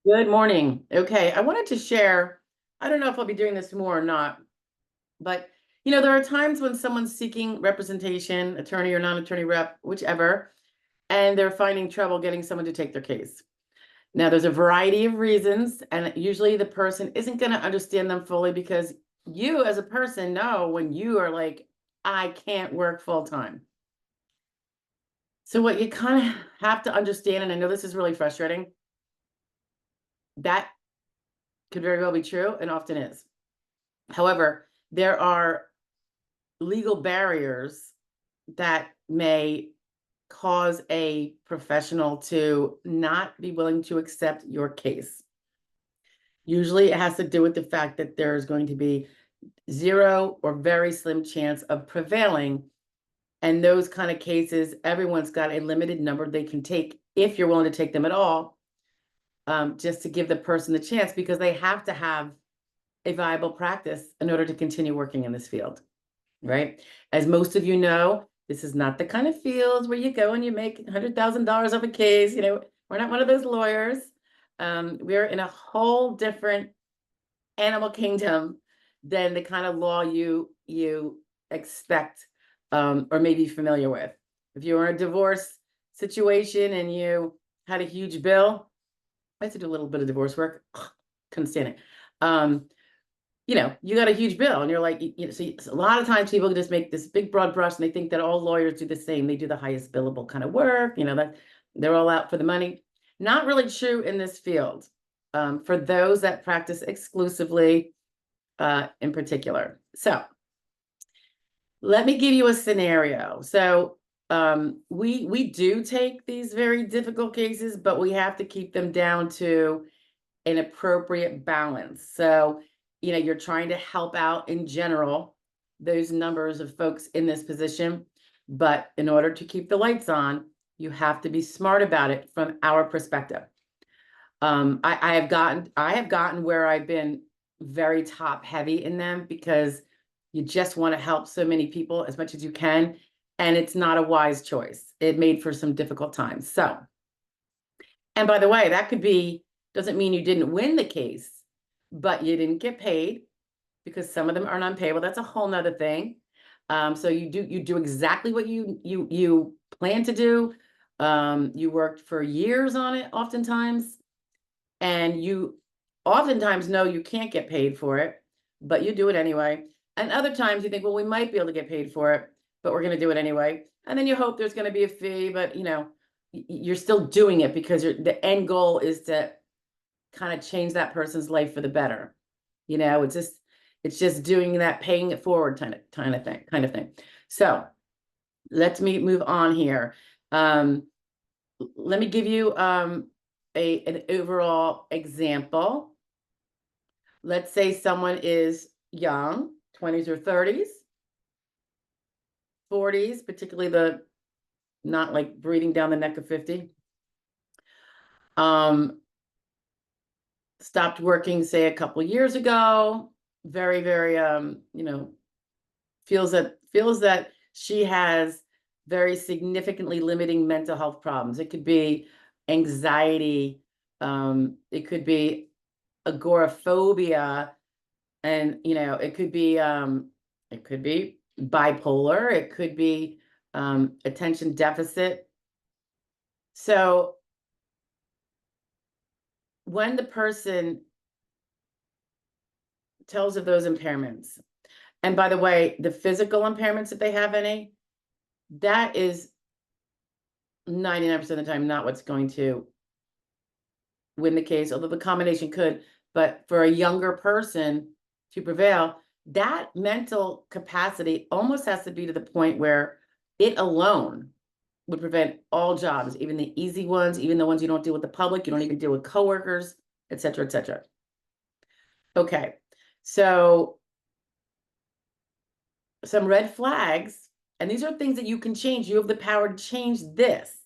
Good morning. Okay, I wanted to share, I don't know if I'll be doing this more or not, but there are times when someone's seeking representation, attorney or non-attorney rep, whichever, and they're finding trouble getting someone to take their case. Now, there's a variety of reasons, and usually the person isn't going to understand them fully because you as a person know when you are like, I can't work full time. So what you kind of have to understand, and I know this is really frustrating, that could very well be true and often is. However, there are legal barriers that may cause a professional to not be willing to accept your case. Usually it has to do with the fact that there's going to be zero or very slim chance of prevailing. And those kind of cases, everyone's got a limited number they can take if you're willing to take them at all, just to give the person the chance because they have to have a viable practice in order to continue working in this field, right? As most of you know, this is not the kind of field where you go and you make $100,000 off a case. We're not one of those lawyers. We're in a whole different animal kingdom than the kind of law you expect or maybe familiar with. If you were in a divorce situation and you had a huge bill, I had to do a little bit of divorce work. Couldn't stand it. You got a huge bill and you're like, so a lot of times people just make this big broad brush and they think that all lawyers do the same. They do the highest billable kind of work, that they're all out for the money. Not really true in this field. For those that practice exclusively in particular. So let me give you a scenario. So we do take these very difficult cases, but we have to keep them down to an appropriate balance. So, you're trying to help out in general those numbers of folks in this position, but in order to keep the lights on, you have to be smart about it from our perspective. I have gotten where I've been very top heavy in them because you just want to help so many people as much as you can, and it's not a wise choice. It made for some difficult times. So, and by the way, doesn't mean you didn't win the case, but you didn't get paid because some of them are non-payable. That's a whole nother thing. So you do exactly what you plan to do. You worked for years on it oftentimes, and you oftentimes know you can't get paid for it, but you do it anyway. And other times you think, well, we might be able to get paid for it, but we're going to do it anyway. And then you hope there's going to be a fee, but you're still doing it because the end goal is to kind of change that person's life for the better. It's just doing that, paying it forward kind of thing. So let me move on here. Let me give you an overall example. Let's say someone is young, 20s or 30s, 40s, particularly the not like breathing down the neck of 50. Stopped working, say, a couple years ago. Very, very, feels that she has very significantly limiting mental health problems. It could be anxiety. It could be agoraphobia, and it could be bipolar. It could be attention deficit. So when the person tells of those impairments, and by the way, the physical impairments, if they have any, that is 99% of the time not what's going to win the case, although the combination could. But for a younger person to prevail, that mental capacity almost has to be to the point where it alone would prevent all jobs, even the easy ones, even the ones you don't deal with the public, you don't even deal with coworkers, et cetera, et cetera. Okay, so some red flags, and these are things that you can change. You have the power to change this.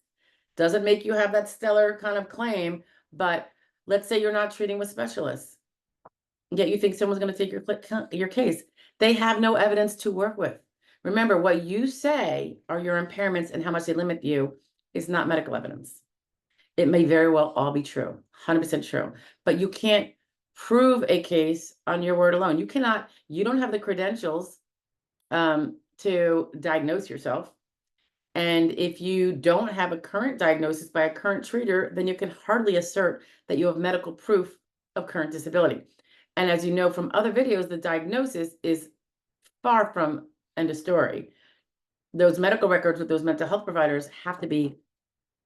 Doesn't make you have that stellar kind of claim, but let's say you're not treating with specialists, yet you think someone's going to take your case. They have no evidence to work with. Remember, what you say are your impairments and how much they limit you is not medical evidence. It may very well all be true, 100% true, but you can't prove a case on your word alone. You don't have the credentials to diagnose yourself. And if you don't have a current diagnosis by a current treater, then you can hardly assert that you have medical proof of current disability. And as you know from other videos, the diagnosis is far from end of story. Those medical records with those mental health providers have to be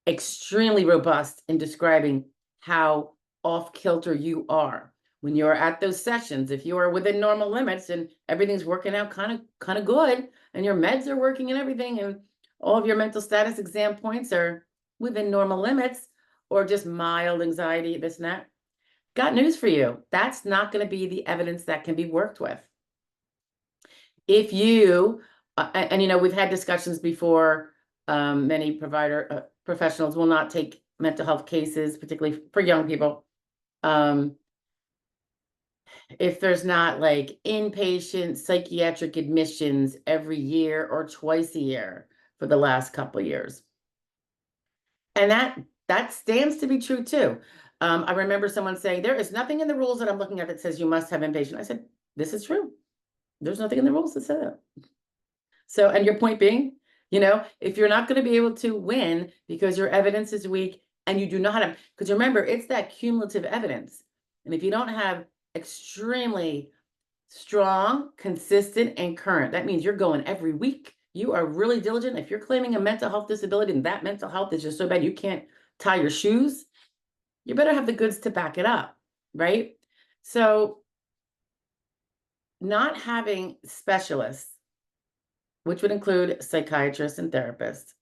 extremely robust in describing how off kilter you are. When you're at those sessions, if you are within normal limits and everything's working out kind of good, and your meds are working and everything, and all of your mental status exam points are within normal limits, or just mild anxiety, this and that, got news for you. That's not going to be the evidence that can be worked with. If you, and you know, we've had discussions before, many professionals will not take mental health cases, particularly for young people, if there's not like inpatient psychiatric admissions every year or twice a year for the last couple of years. And that stands to be true too. I remember someone saying, there is nothing in the rules that I'm looking at that says you must have inpatient. I said, this is true. There's nothing in the rules that says that. So, and your point being, you know, if you're not going to be able to win because your evidence is weak and you do not have, because remember, it's that cumulative evidence. And if you don't have extremely strong, consistent, and current, that means you're going every week. You are really diligent. If you're claiming a mental health disability and that mental health is just so bad you can't tie your shoes, you better have the goods to back it up, right? So not having specialists, which would include psychiatrists and therapists,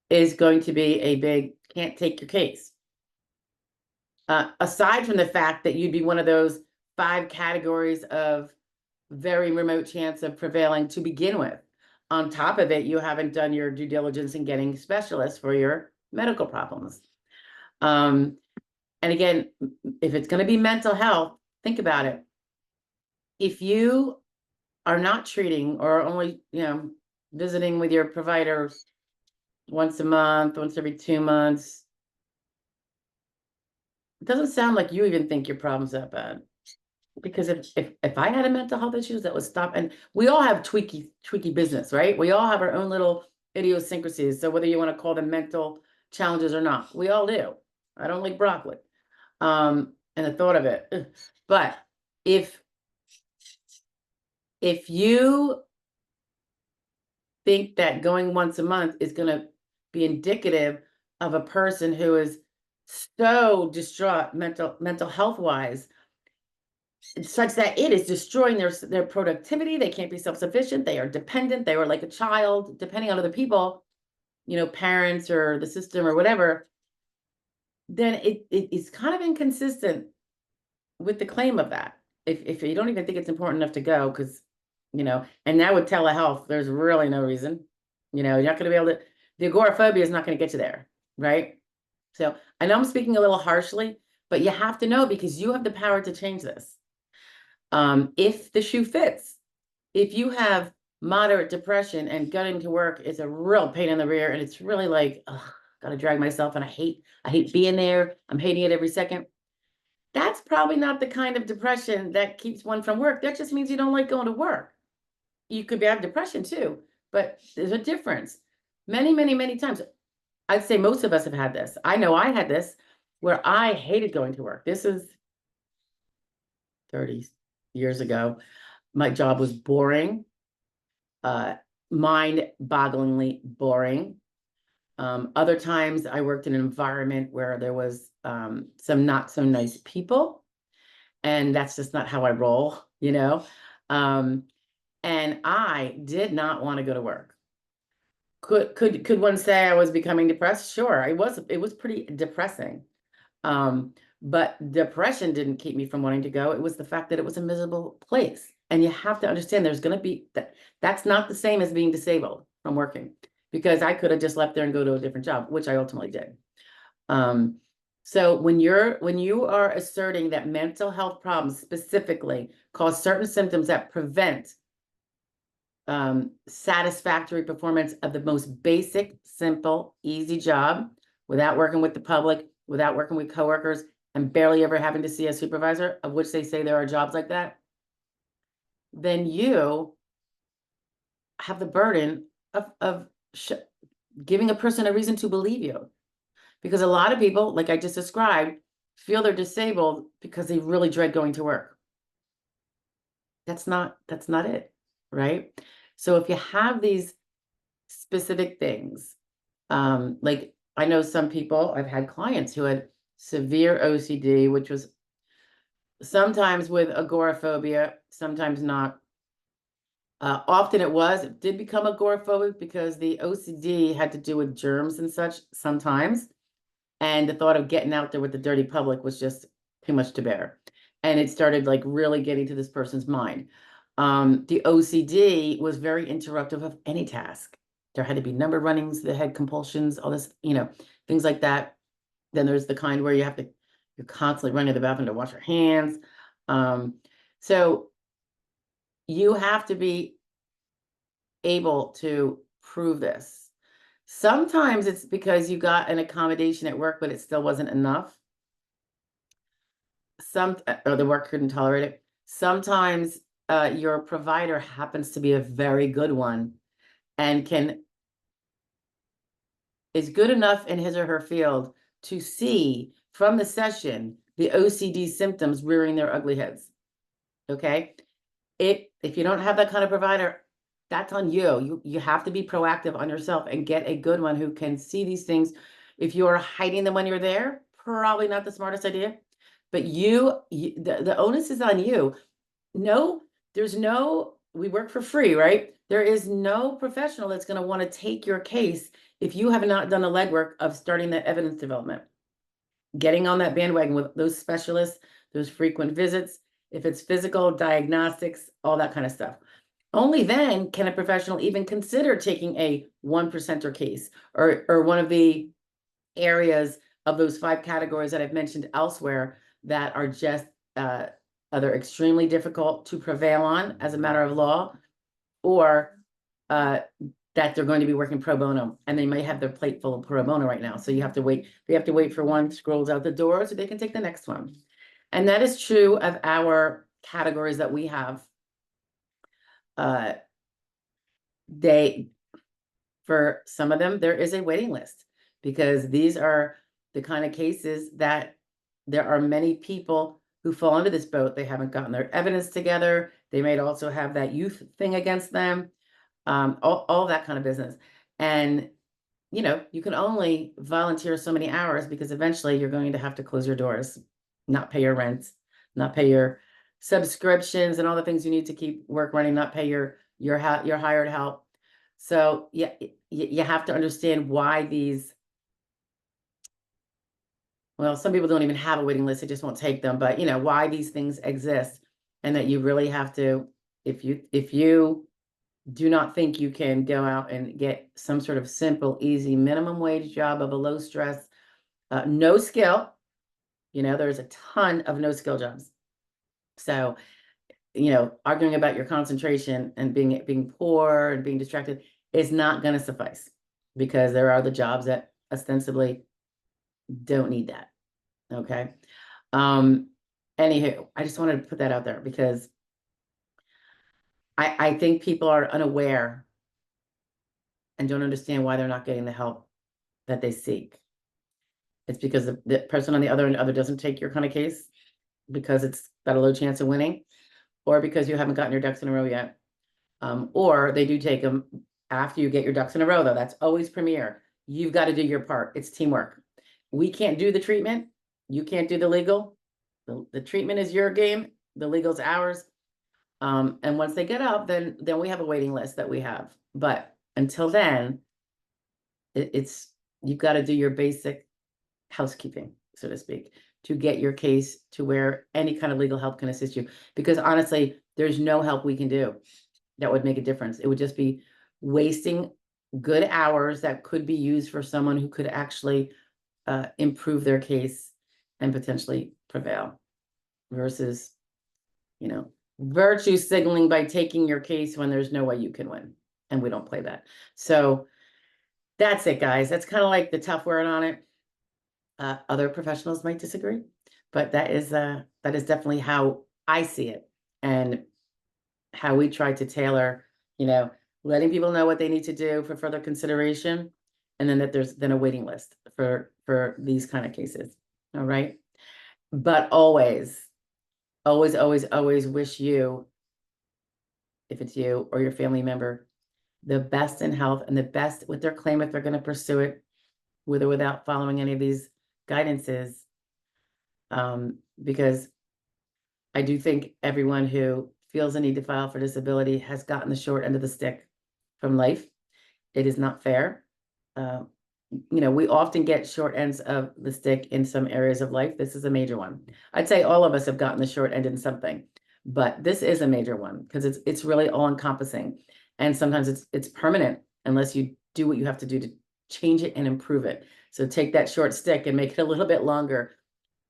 is going to be a big can't take your case. Aside from the fact that you'd be one of those 5 categories of very remote chance of prevailing to begin with. On top of it, you haven't done your due diligence in getting specialists for your medical problems. And again, if it's going to be mental health, think about it. If you are not treating or only, you know, visiting with your provider once a month, once every 2 months, it doesn't sound like you even think your problem's that bad. Because if I had a mental health issues, that would stop. And we all have tweaky business, right? We all have our own little idiosyncrasies. So whether you want to call them mental challenges or not, we all do. I don't like broccoli. And the thought of it. But if you think that going once a month is going to be indicative of a person who is so distraught mental health wise, such that it is destroying their productivity, they can't be self-sufficient, they are dependent, they are like a child, depending on other people, you know, parents or the system or whatever, then it is kind of inconsistent with the claim of that. If you don't even think it's important enough to go, because, you know, and now with telehealth, there's really no reason, you know, you're not going to be able to, the agoraphobia is not going to get you there, right? So I know I'm speaking a little harshly, but you have to know, because you have the power to change this. If the shoe fits, if you have moderate depression and getting to work is a real pain in the rear, and it's really like, ugh, gotta drag myself, and I hate being there, I'm hating it every second, that's probably not the kind of depression that keeps one from work. That just means you don't like going to work. You could have depression too, but there's a difference. Many times, I'd say most of us have had this. I know I had this, where I hated going to work. This is 30 years ago. My job was boring, mind-bogglingly boring. Other times I worked in an environment where there was some not so nice people, and that's just not how I roll, you know. And I did not want to go to work. Could one say I was becoming depressed? Sure, it was pretty depressing. But depression didn't keep me from wanting to go. It was the fact that it was a miserable place. And you have to understand there's going to be that's not the same as being disabled from working, because I could have just left there and go to a different job, which I ultimately did. So when you are asserting that mental health problems specifically cause certain symptoms that prevent satisfactory performance of the most basic, simple, easy job, without working with the public, without working with coworkers, and barely ever having to see a supervisor, of which they say there are jobs like that, then you have the burden of giving a person a reason to believe you. Because a lot of people, like I just described, feel they're disabled because they really dread going to work. That's not it, right? So if you have these specific things, like I know some people, I've had clients who had severe OCD, which was sometimes with agoraphobia, sometimes not. Often it did become agoraphobic because the OCD had to do with germs and such sometimes. And the thought of getting out there with the dirty public was just too much to bear. And it started like really getting to this person's mind. The OCD was very interruptive of any task. There had to be number runnings, they had compulsions, all this, things like that. Then there's the kind where you're constantly running to the bathroom to wash your hands. So you have to be able to prove this. Sometimes it's because you got an accommodation at work, but it still wasn't enough. Or the work couldn't tolerate it. Sometimes your provider happens to be a very good one and is good enough in his or her field to see from the session the OCD symptoms rearing their ugly heads. Okay? If you don't have that kind of provider, that's on you. You have to be proactive on yourself and get a good one who can see these things. If you are hiding them when you're there, probably not the smartest idea. But the onus is on you. No, we work for free, right? There is no professional that's going to want to take your case if you have not done the legwork of starting that evidence development, getting on that bandwagon with those specialists, those frequent visits, if it's physical, diagnostics, all that kind of stuff. Only then can a professional even consider taking a 1%er case or one of the areas of those 5 categories that I've mentioned elsewhere that are just either extremely difficult to prevail on as a matter of law, or that they're going to be working pro bono, and they may have their plate full of pro bono right now. So you have to wait. They have to wait for one scrolls out the door so they can take the next one. And that is true of our categories that we have. For some of them, there is a waiting list because these are the kind of cases that there are many people who fall into this boat. They haven't gotten their evidence together. They might also have that youth thing against them, all that kind of business. And, you can only volunteer so many hours because eventually you're going to have to close your doors, not pay your rent, not pay your subscriptions and all the things you need to keep work running, not pay your hired help. So yeah, you have to understand why some people don't even have a waiting list, they just won't take them, but why these things exist, and that you really have to, if you do not think you can go out and get some sort of simple, easy, minimum wage job of a low stress, no skill, there's a ton of no skill jobs. So, arguing about your concentration and being poor and being distracted is not going to suffice, because there are the jobs that ostensibly don't need that. Okay. Anywho, I just wanted to put that out there because I think people are unaware and don't understand why they're not getting the help that they seek. It's because the person on the other end doesn't take your kind of case because it's got a low chance of winning, or because you haven't gotten your ducks in a row yet. Or they do take them after you get your ducks in a row, though. That's always premier. You've got to do your part. It's teamwork. We can't do the treatment. You can't do the legal. The treatment is your game. The legal's ours. And once they get up, then we have a waiting list that we have. But until then, you've got to do your basic housekeeping, so to speak, to get your case to where any kind of legal help can assist you. Because honestly, there's no help we can do that would make a difference. It would just be wasting good hours that could be used for someone who could actually improve their case and potentially prevail, versus, virtue signaling by taking your case when there's no way you can win. And we don't play that. So that's it, guys. That's kind of like the tough word on it. Other professionals might disagree, but that is definitely how I see it, and how we try to tailor, letting people know what they need to do for further consideration, and then that there's then a waiting list for these kind of cases. All right. But always, always, always, always wish you, if it's you or your family member, the best in health and the best with their claim if they're going to pursue it, with or without following any of these guidances. Because I do think everyone who feels a need to file for disability has gotten the short end of the stick from life. It is not fair. We often get short ends of the stick in some areas of life. This is a major one. I'd say all of us have gotten the short end in something, but this is a major one because it's really all encompassing. And sometimes it's permanent unless you do what you have to do to change it and improve it. So take that short stick and make it a little bit longer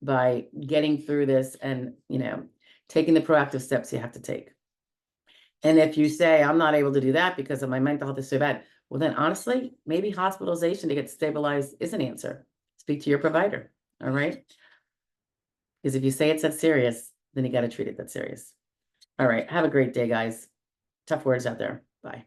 by getting through this and, taking the proactive steps you have to take. And if you say, I'm not able to do that because of my mental health is so bad, well, then honestly, maybe hospitalization to get stabilized is an answer. Speak to your provider. All right. Because if you say it's that serious, then you got to treat it that serious. All right. Have a great day, guys. Tough words out there. Bye.